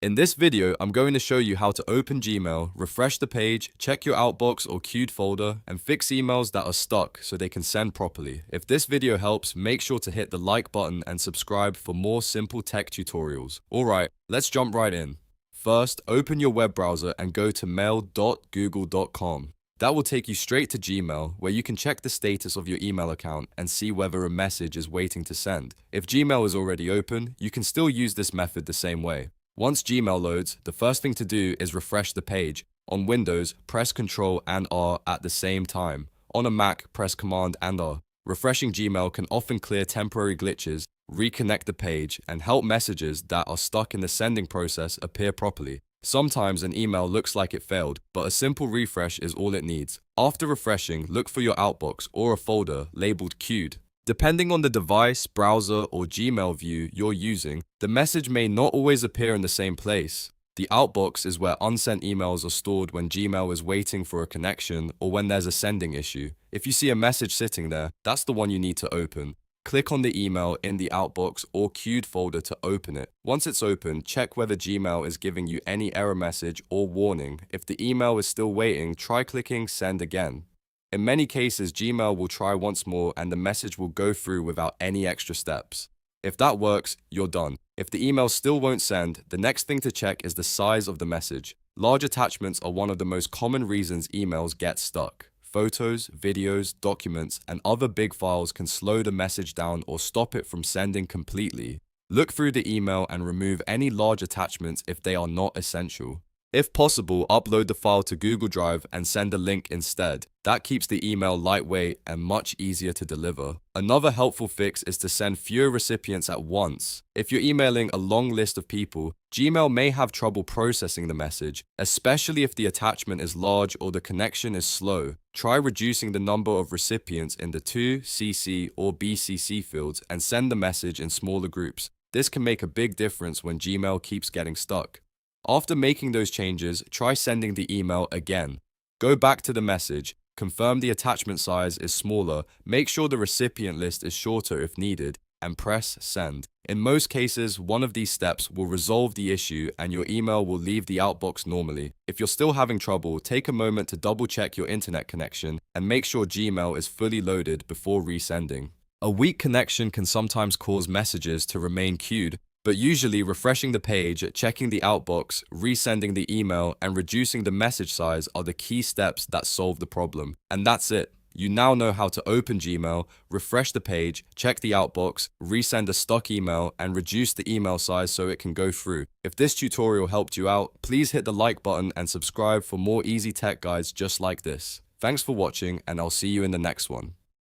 In this video, I'm going to show you how to open Gmail, refresh the page, check your Outbox or queued folder, and fix emails that are stuck so they can send properly. If this video helps, make sure to hit the like button and subscribe for more simple tech tutorials. Alright, let's jump right in. First, open your web browser and go to mail.google.com. That will take you straight to Gmail, where you can check the status of your email account and see whether a message is waiting to send. If Gmail is already open, you can still use this method the same way. Once Gmail loads, the first thing to do is refresh the page. On Windows, press Ctrl and R at the same time. On a Mac, press Command and R. Refreshing Gmail can often clear temporary glitches, reconnect the page, and help messages that are stuck in the sending process appear properly. Sometimes an email looks like it failed, but a simple refresh is all it needs. After refreshing, look for your Outbox or a folder labeled queued. Depending on the device, browser, or Gmail view you're using, the message may not always appear in the same place. The Outbox is where unsent emails are stored when Gmail is waiting for a connection or when there's a sending issue. If you see a message sitting there, that's the one you need to open. Click on the email in the Outbox or queued folder to open it. Once it's open, check whether Gmail is giving you any error message or warning. If the email is still waiting, try clicking send again. In many cases, Gmail will try once more and the message will go through without any extra steps. If that works, you're done. If the email still won't send, the next thing to check is the size of the message. Large attachments are one of the most common reasons emails get stuck. Photos, videos, documents, and other big files can slow the message down or stop it from sending completely. Look through the email and remove any large attachments if they are not essential. If possible, upload the file to Google Drive and send a link instead. That keeps the email lightweight and much easier to deliver. Another helpful fix is to send fewer recipients at once. If you're emailing a long list of people, Gmail may have trouble processing the message, especially if the attachment is large or the connection is slow. Try reducing the number of recipients in the to, CC, or BCC fields and send the message in smaller groups. This can make a big difference when Gmail keeps getting stuck. After making those changes, try sending the email again. Go back to the message, confirm the attachment size is smaller, make sure the recipient list is shorter if needed, and press send. In most cases, one of these steps will resolve the issue and your email will leave the Outbox normally. If you're still having trouble, take a moment to double check your internet connection and make sure Gmail is fully loaded before resending. A weak connection can sometimes cause messages to remain queued, but usually refreshing the page, checking the Outbox, resending the email, and reducing the message size are the key steps that solve the problem. And that's it. You now know how to open Gmail, refresh the page, check the Outbox, resend a stuck email, and reduce the email size so it can go through. If this tutorial helped you out, please hit the like button and subscribe for more easy tech guides just like this. Thanks for watching, and I'll see you in the next one.